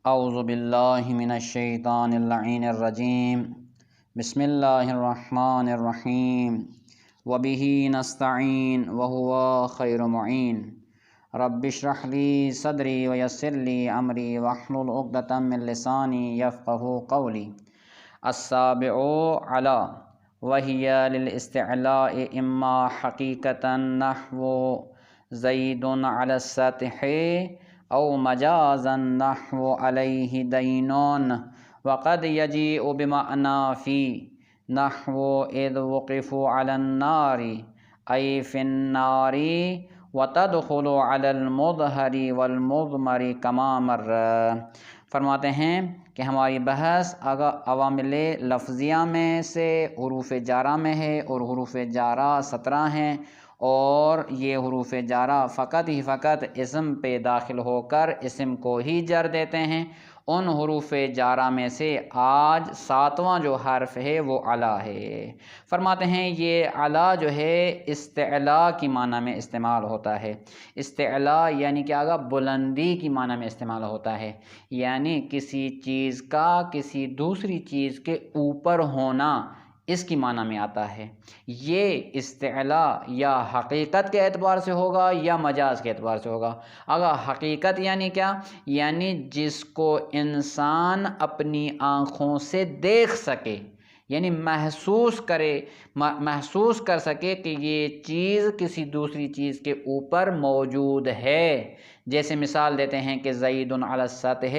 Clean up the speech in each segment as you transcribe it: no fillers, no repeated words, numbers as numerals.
اعوذ باللہ من الشیطان اللعین الرجیم بسم اللہ الرحمن الرحیم وبہ نستعین وہو خیر معین رب اشرح لی صدری ویسر لی امری واحلل عقدۃ من لسانی یفقہوا قولی السابع علی وہی للاستعلاء اما حقیقتا نحو زید علی السطح او مجازا نحو علیہ دینون وقد یجیء بمعنی فی نحو اذ وقفوا علی النار ای فی النار وتدخل علی المظہر والمضمر کما مر۔ فرماتے ہیں کہ ہماری بحث عوامل لفظیہ میں سے حروف جارہ میں ہے، اور حروف جارہ 17 ہیں، اور یہ حروف جارہ فقط اسم پہ داخل ہو کر اسم کو ہی جر دیتے ہیں۔ ان حروف جارہ میں سے آج 7واں جو حرف ہے وہ علا ہے۔ فرماتے ہیں یہ علا جو ہے استعلاء کی معنی میں استعمال ہوتا ہے۔ استعلاء یعنی کہ بلندی کی معنی میں استعمال ہوتا ہے، یعنی کسی چیز کا کسی دوسری چیز کے اوپر ہونا، اس کی معنی میں آتا ہے۔ یہ استعلاء یا حقیقت کے اعتبار سے ہوگا یا مجاز کے اعتبار سے ہوگا۔ اگر حقیقت یعنی کیا؟ یعنی جس کو انسان اپنی آنکھوں سے دیکھ سکے، یعنی محسوس کر سکے کہ یہ چیز کسی دوسری چیز کے اوپر موجود ہے۔ جیسے مثال دیتے ہیں کہ زید علی السطح،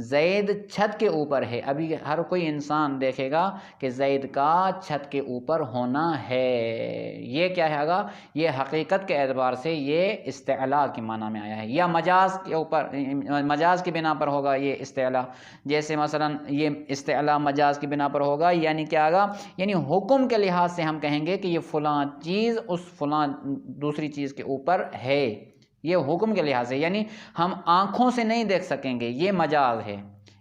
زید چھت کے اوپر ہے۔ ابھی ہر کوئی انسان دیکھے گا کہ زید کا چھت کے اوپر ہونا ہے۔ یہ کیا ہے یہ حقیقت کے اعتبار سے یہ استعلاء کی معنی میں آیا ہے، یا مجاز کے اوپر، مجاز کی بنا پر ہوگا یہ استعلاء۔ جیسے مثلا یہ استعلاء مجاز کی بنا پر ہوگا، یعنی کیا یعنی حکم کے لحاظ سے ہم کہیں گے کہ یہ فلاں چیز اس فلاں دوسری چیز کے اوپر ہے، یہ حکم کے لحاظ سے، یعنی ہم آنکھوں سے نہیں دیکھ سکیں گے، یہ مجاز ہے۔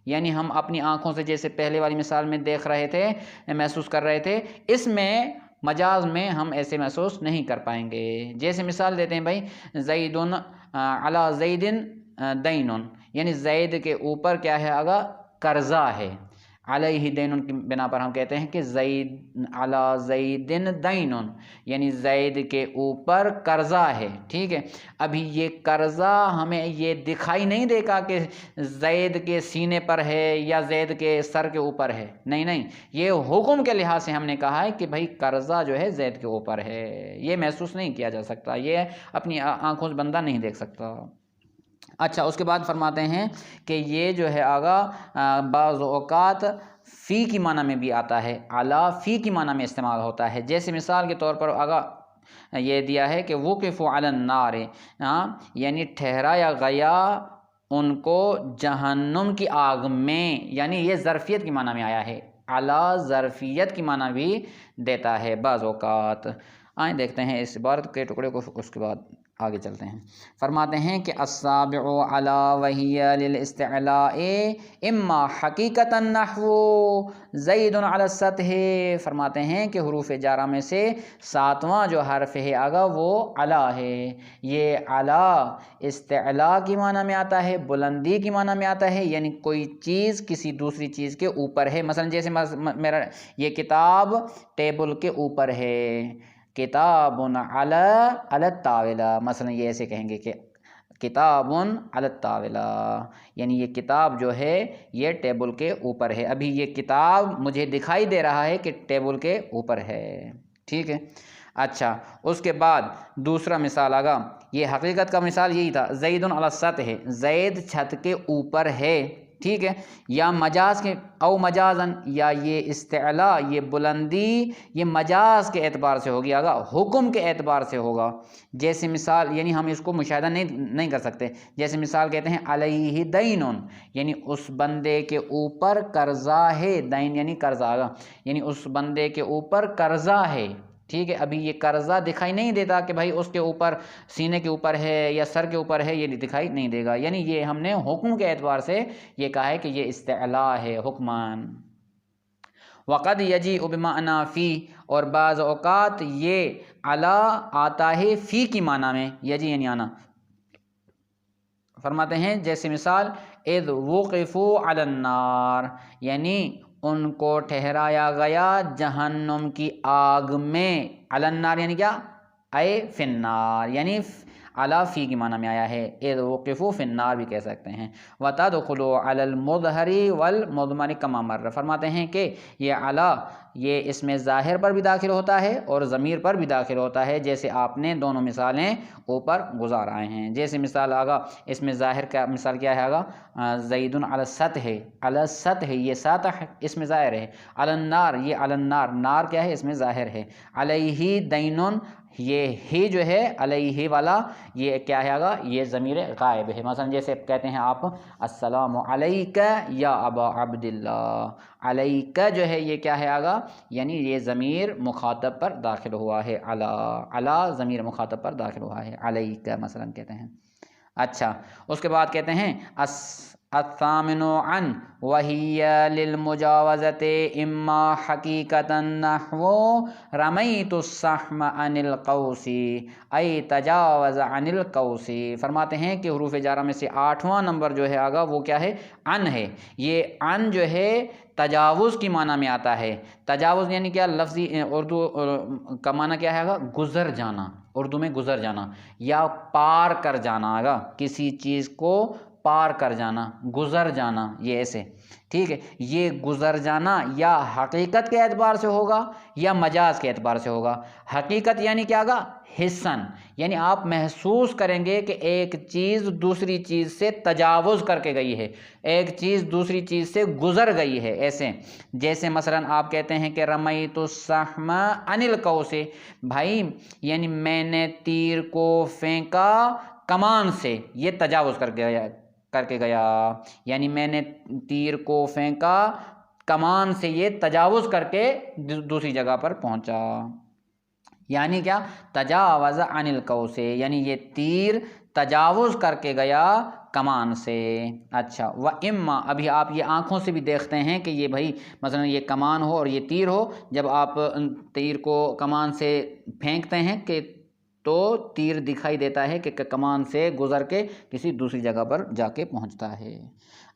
یعنی ہم اپنی آنکھوں سے جیسے پہلے والی مثال میں دیکھ رہے تھے، محسوس کر رہے تھے، اس میں مجاز میں ہم ایسے محسوس نہیں کر پائیں گے۔ جیسے مثال دیتے ہیں بھائی زید علی زید دین، یعنی زید کے اوپر کیا ہے قرضہ ہے۔ علیہ دین کی بنا پر ہم کہتے ہیں کہ زید علی زید دین، یعنی زید کے اوپر قرضہ ہے، ٹھیک ہے۔ ابھی یہ قرضہ ہمیں یہ دکھائی نہیں دے گا کہ زید کے سینے پر ہے یا زید کے سر کے اوپر ہے، نہیں، یہ حکم کے لحاظ سے ہم نے کہا ہے کہ بھائی قرضہ جو ہے زید کے اوپر ہے، یہ محسوس نہیں کیا جا سکتا، یہ اپنی آنکھوں سے بندہ نہیں دیکھ سکتا۔ اچھا، اس کے بعد فرماتے ہیں کہ یہ جو ہے بعض اوقات فی کی معنی میں بھی آتا ہے، علا فی کی معنی میں استعمال ہوتا ہے۔ جیسے مثال کے طور پر یہ دیا ہے کہ وقفوا علی النار، یعنی ٹھہرایا گیا ان کو جہنم کی آگ میں، یعنی یہ ظرفیت کی معنی میں آیا ہے۔ علا ظرفیت کی معنی بھی دیتا ہے بعض اوقات۔ آئیں دیکھتے ہیں اس عبارت کے ٹکڑے کو، اس کے بعد آگے چلتے ہیں۔ فرماتے ہیں کہ السابع علی وہی للاستعلاء اما حقیقتا نحو زید علی السطح۔ فرماتے ہیں کہ حروف جارہ میں سے 7واں جو حرف ہے وہ علا ہے۔ یہ علا استعلاء کی معنی میں آتا ہے، بلندی کی معنی میں آتا ہے، یعنی کوئی چیز کسی دوسری چیز کے اوپر ہے۔ مثلا جیسے میرا یہ کتاب ٹیبل کے اوپر ہے، کتاب علی الطاولہ، مثلا یہ ایسے کہیں گے کہ کتاب علی الطاولہ، یعنی یہ کتاب جو ہے یہ ٹیبل کے اوپر ہے۔ ابھی یہ کتاب مجھے دکھائی دے رہا ہے کہ ٹیبل کے اوپر ہے، ٹھیک ہے۔ اچھا، اس کے بعد دوسرا مثال یہ حقیقت کا مثال یہی تھا، زید علی السطح، زید چھت کے اوپر ہے، ٹھیک ہے۔ یا مجاز کے او مجازن، یا یہ استعلاء، یہ بلندی، یہ مجاز کے اعتبار سے ہوگی، حکم کے اعتبار سے ہوگا۔ جیسے مثال، یعنی ہم اس کو مشاہدہ نہیں کر سکتے۔ جیسے مثال کہتے ہیں علیہ دین، یعنی اس بندے کے اوپر قرضہ ہے، دین یعنی قرضہ، یعنی اس بندے کے اوپر قرضہ ہے، ٹھیک ہے۔ ابھی یہ قرضہ دکھائی نہیں دیتا کہ بھائی اس کے اوپر سینے کے اوپر ہے یا سر کے اوپر ہے، یہ دکھائی نہیں دے گا، یعنی یہ ہم نے حکم کے اعتبار سے یہ کہا ہے کہ یہ استعلاء ہے حکمان۔ وقد یجیء بمعنی فی، اور بعض اوقات یہ علا آتا ہے فی کی معنی میں، یجی یعنی آنا۔ فرماتے ہیں جیسے مثال اذ وقفوا علی النار، یعنی ان کو ٹھہرایا گیا جہنم کی آگ میں، علی النار یعنی کیا، اے فی النار، یعنی علی فی کی معنی میں آیا ہے، اذ وقفوا فی النار بھی کہہ سکتے ہیں، وتدخلوا علی المظہر والمضمر کما مر، فرماتے ہیں کہ یہ علی یہ اس میں ظاہر پر بھی داخل ہوتا ہے اور ضمیر پر بھی داخل ہوتا ہے، جیسے آپ نے دونوں مثالیں اوپر گزار آئے ہیں۔ جیسے مثال آگا اس میں ظاہر کا مثال کیا ہے آگا، زید علی السطح، علی السطح یہ سطح اس میں ظاہر ہے، علی النار یہ علی النار، نار کیا ہے اس میں ظاہر ہے، علیہ دین یہ ہی جو ہے علیہ والا یہ کیا ہے آگا، یہ ضمیر غائب ہے، مثلا جیسے کہتے ہیں آپ السلام علیک یا ابا عبداللہ، علیک جو ہے یہ کیا ہے آگا، یعنی یہ ضمیر مخاطب پر داخل ہوا ہے، علی ضمیر مخاطب پر داخل ہوا ہے، علیک مثلا کہتے ہیں۔ اچھا اس کے بعد کہتے ہیں الثامن عن وہی للمجاوزت اما حقیقتا نحو رمیت السحم عن القوس ای تجاوز عن القوس، فرماتے ہیں کہ حروف جارہ میں سے 8واں نمبر جو ہے آگا وہ کیا ہے، عن ہے، یہ عن جو ہے تجاوز کی معنی میں آتا ہے، تجاوز یعنی کیا، لفظی اردو کا معنی کیا ہے آگا، گزر جانا، اردو میں گزر جانا یا پار کر جانا آگا، کسی چیز کو پار کر جانا، گزر جانا، یہ ایسے ٹھیک ہے، یہ گزر جانا یا حقیقت کے اعتبار سے ہوگا یا مجاز کے اعتبار سے ہوگا۔ حقیقت یعنی کیا گا، حسن، یعنی آپ محسوس کریں گے کہ ایک چیز دوسری چیز سے تجاوز کر کے گئی ہے، ایک چیز دوسری چیز سے گزر گئی ہے، ایسے جیسے مثلا آپ کہتے ہیں کہ رمیت السحم عن القوس، بھائی یعنی میں نے تیر کو پھینکا کمان سے، یہ تجاوز کر کے گیا، یعنی میں نے تیر کو پھینکا کمان سے، یہ تجاوز کر کے دوسری جگہ پر پہنچا، یعنی کیا، تجاوز عن القوس، یعنی یہ تیر تجاوز کر کے گیا کمان سے۔ اچھا و اما، ابھی آپ یہ آنکھوں سے بھی دیکھتے ہیں کہ یہ بھائی مثلا یہ کمان ہو اور یہ تیر ہو، جب آپ تیر کو کمان سے پھینکتے ہیں کہ تو تیر دکھائی دیتا ہے کہ کمان سے گزر کے کسی دوسری جگہ پر جا کے پہنچتا ہے۔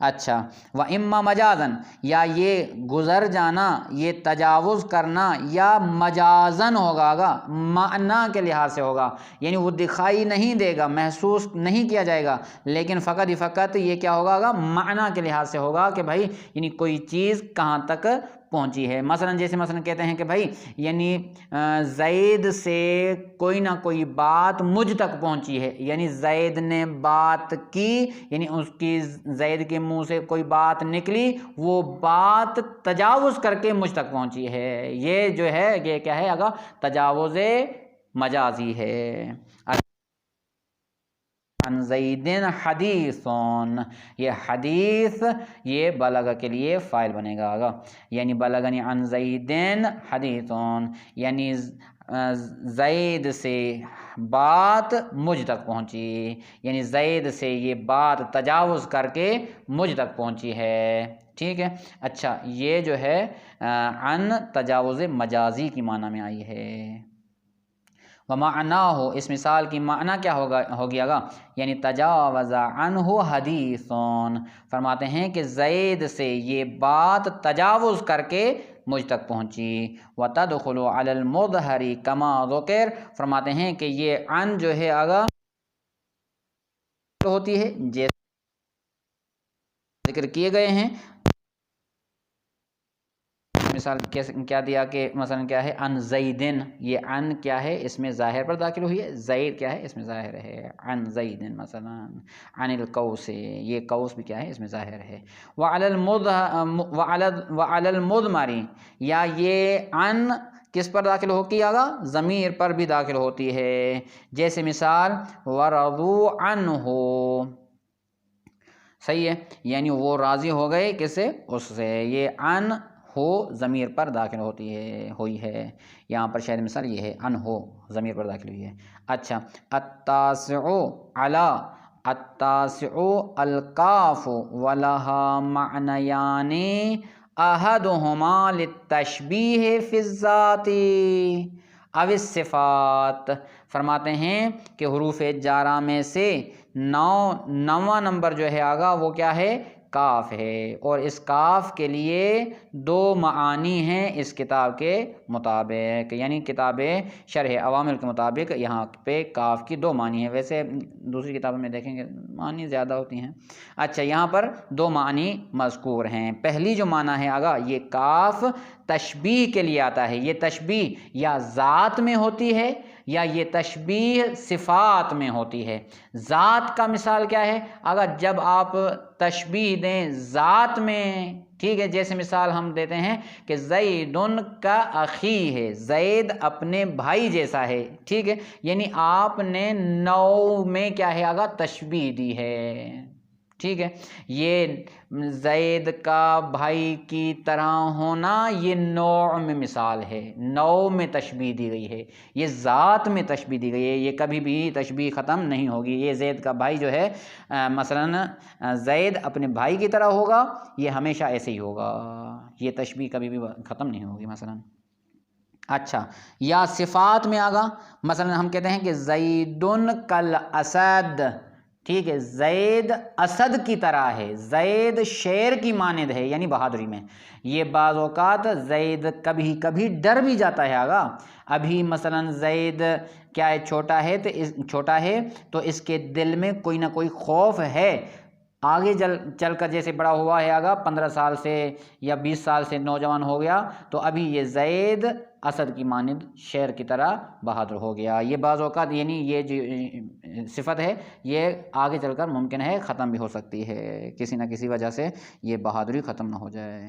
اچھا و اما مجازن، یا یہ گزر جانا، یہ تجاوز کرنا یا مجازن ہوگا گا، معنی کے لحاظ سے ہوگا، یعنی وہ دکھائی نہیں دے گا، محسوس نہیں کیا جائے گا، لیکن فقط یہ کیا ہوگا گا، معنی کے لحاظ سے ہوگا کہ بھائی یعنی کوئی چیز کہاں تک پہنچی ہے، مثلا جیسے مثلا کہتے ہیں کہ بھائی یعنی زید سے کوئی نہ کوئی بات مجھ تک پہنچی ہے، یعنی زید نے بات کی، یعنی اس کی زید کے منہ سے کوئی بات نکلی، وہ بات تجاوز کر کے مجھ تک پہنچی ہے، یہ جو ہے یہ کیا ہے اگر تجاوز مجازی ہے۔ عن زید حدیثون، یہ حدیث یہ بلغ کے لیے فاعل بنے گا آگا، یعنی بلغنی عن زید حدیثون، یعنی زید سے بات مجھ تک پہنچی، یعنی زید سے یہ بات تجاوز کر کے مجھ تک پہنچی ہے، ٹھیک ہے۔ اچھا یہ جو ہے عن تجاوز مجازی کی معنی میں آئی ہے۔ وَمَعْنَاهُ، اس مثال کی معنی کیا ہو گیا گا، یعنی تجاوز عنہ حدیثون، فرماتے ہیں کہ زید سے یہ بات تجاوز کر کے مجھ تک پہنچی۔ وَتَدْخُلُ عَلَى الْمُظْهَرِ كَمَا ذُكِرَ، فرماتے ہیں کہ یہ عن جو ہے آگا ہوتی ہے جیسے ذکر کیے گئے ہیں، مثال کیا دیا کہ مثلا کیا ہے، ان زیدن، یہ ان کیا ہے اس میں ظاہر پر داخل ہوئی ہے، زید کیا ہے اس میں ظاہر ہے، ان زیدن، مثلا عن القوس، یہ قوس بھی کیا ہے اس میں ظاہر ہے۔ وعلی المضمر، یا یہ ان کس پر داخل ہوتی ہے، ضمیر پر بھی داخل ہوتی ہے، جیسے مثال ورضوا عنہ، صحیح ہے، یعنی وہ راضی ہو گئے کس سے، اس سے، یہ ان ہو ضمیر پر داخل ہوئی ہے، یہاں پر شاید مثال یہ ہے ان ہو ضمیر پر داخل ہوئی ہے۔ اچھا التاسع علی، التاسع الکاف ولہا معنیان احدہما للتشبیہ فی الذات او الصفات، فرماتے ہیں کہ حروف جارہ میں سے نواں نمبر جو ہے آگا وہ کیا ہے؟ کاف ہے، اور اس کاف کے لیے دو معانی ہیں اس کتاب کے مطابق، یعنی کتاب شرح عوامل کے مطابق یہاں پہ کاف کی دو معنی ہیں، ویسے دوسری کتابوں میں دیکھیں گے معنی زیادہ ہوتی ہیں۔ اچھا، یہاں پر دو معنی مذکور ہیں۔ پہلی جو معنی ہے آگا، یہ کاف تشبیہ کے لیے آتا ہے۔ یہ تشبیہ یا ذات میں ہوتی ہے یا یہ تشبیہ صفات میں ہوتی ہے۔ ذات کا مثال کیا ہے؟ اگر جب آپ تشبیہ دیں ذات میں، ٹھیک ہے، جیسے مثال ہم دیتے ہیں کہ زیدن کا اخی ہے، زید اپنے بھائی جیسا ہے، ٹھیک ہے، یعنی آپ نے نوع میں کیا ہے آگا؟ تشبیہ دی ہے، ٹھیک ہے۔ یہ زید کا بھائی کی طرح ہونا یہ نوع میں مثال ہے، نوع میں تشبیہ دی گئی ہے، یہ ذات میں تشبیہ دی گئی ہے، یہ کبھی بھی تشبیہ ختم نہیں ہوگی۔ یہ زید کا بھائی جو ہے مثلا زید اپنے بھائی کی طرح ہوگا، یہ ہمیشہ ایسے ہی ہوگا، یہ تشبیہ کبھی بھی ختم نہیں ہوگی مثلا۔ اچھا، یا صفات میں آگا، مثلا ہم کہتے ہیں کہ زیدن کل اسد، ٹھیک ہے، زید اسد کی طرح ہے، زید شیر کی مانند ہے، یعنی بہادری میں۔ یہ بعض اوقات زید کبھی کبھی ڈر بھی جاتا ہے آگا، ابھی مثلا زید کیا ہے؟ چھوٹا ہے تو اس کے دل میں کوئی نہ کوئی خوف ہے، آگے چل کر جیسے بڑا ہوا ہے آگا 15 سال سے یا 20 سال سے نوجوان ہو گیا تو ابھی یہ زید اسد کی مانند شیر کی طرح بہادر ہو گیا۔ یہ بعض اوقات یعنی یہ جو صفت ہے یہ آگے چل کر ممکن ہے ختم بھی ہو سکتی ہے، کسی نہ کسی وجہ سے یہ بہادری ختم نہ ہو جائے،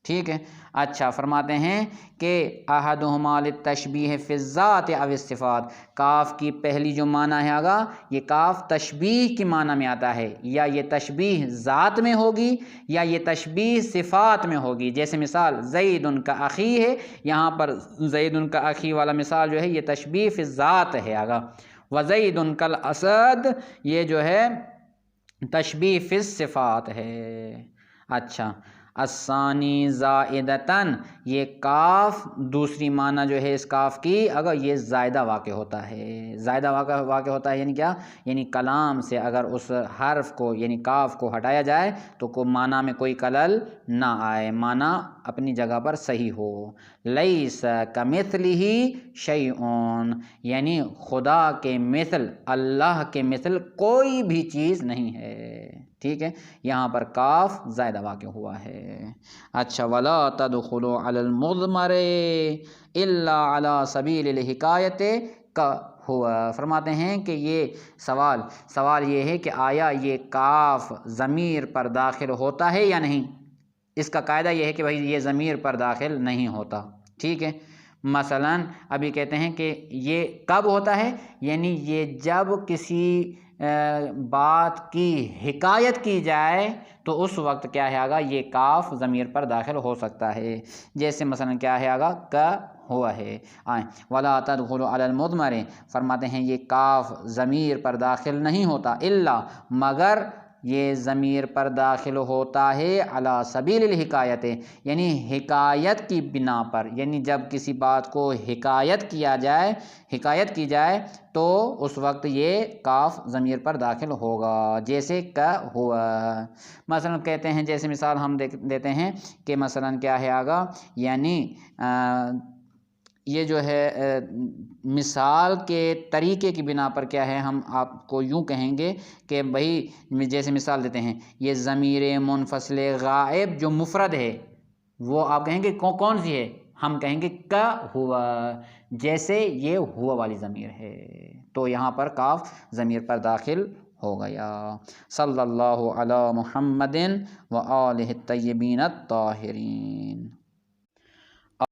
ٹھیک ہے۔ اچھا، فرماتے ہیں کہ احدہما للتشبیہ فی الذات او الصفات، کاف کی پہلی جو معنی ہے آگا، یہ کاف تشبیہ کی معنی میں آتا ہے، یا یہ تشبیہ ذات میں ہوگی یا یہ تشبیہ صفات میں ہوگی۔ جیسے مثال زید ان کا اخی ہے، یہاں پر زید ان کا اخی والا مثال جو ہے یہ تشبیہ فی الذات ہے آگا، وزید ان کل اسد یہ جو ہے تشبیہ فی الصفات ہے۔ اچھا، الثانی زائدتاً، یہ کاف دوسری معنی جو ہے اس کاف کی اگر یہ زائدہ واقع ہوتا ہے، زائدہ واقع ہوتا ہے یعنی کیا؟ یعنی کلام سے اگر اس حرف کو یعنی کاف کو ہٹایا جائے تو معنی میں کوئی خلل نہ آئے، معنی اپنی جگہ پر صحیح ہو۔ لیس کمثلہ شیء، یعنی خدا کے مثل، اللہ کے مثل کوئی بھی چیز نہیں ہے، ٹھیک ہے، یہاں پر کاف زائدہ واقع ہوا ہے۔ اچھا، ولا تدخلوا علی المضمر الا علی سبیل الحکایت کا ہوا، فرماتے ہیں کہ یہ سوال یہ ہے کہ آیا یہ کاف ضمیر پر داخل ہوتا ہے یا نہیں؟ اس کا قاعدہ یہ ہے کہ بھائی یہ ضمیر پر داخل نہیں ہوتا، ٹھیک ہے۔ مثلا ابھی کہتے ہیں کہ یہ کب ہوتا ہے، یعنی یہ جب کسی بات کی حکایت کی جائے تو اس وقت کیا ہے آگا؟ یہ کاف ضمیر پر داخل ہو سکتا ہے، جیسے مثلا کیا ہے آگا؟ کا ہوا ہے۔ ولا تدخلوا علی المضمر، فرماتے ہیں یہ کاف ضمیر پر داخل نہیں ہوتا، الا مگر یہ ضمیر پر داخل ہوتا ہے علی سبیل الحکایت، یعنی حکایت کی بنا پر، یعنی جب کسی بات کو حکایت کی جائے تو اس وقت یہ کاف ضمیر پر داخل ہوگا، جیسے کا ہوا۔ مثلا کہتے ہیں، جیسے مثال ہم دیتے ہیں کہ مثلا کیا ہے آگا؟ یعنی یہ جو ہے مثال کے طریقے کی بنا پر کیا ہے، ہم آپ کو یوں کہیں گے کہ بھائی جیسے مثال دیتے ہیں یہ ضمیر منفصل غائب جو مفرد ہے وہ آپ کہیں گے کون سی ہے؟ ہم کہیں گے کا ہوا، جیسے یہ ہوا والی ضمیر ہے، تو یہاں پر کاف ضمیر پر داخل ہو گیا۔ صلی اللہ علی محمد و آلہ الطیبین الطاہرین۔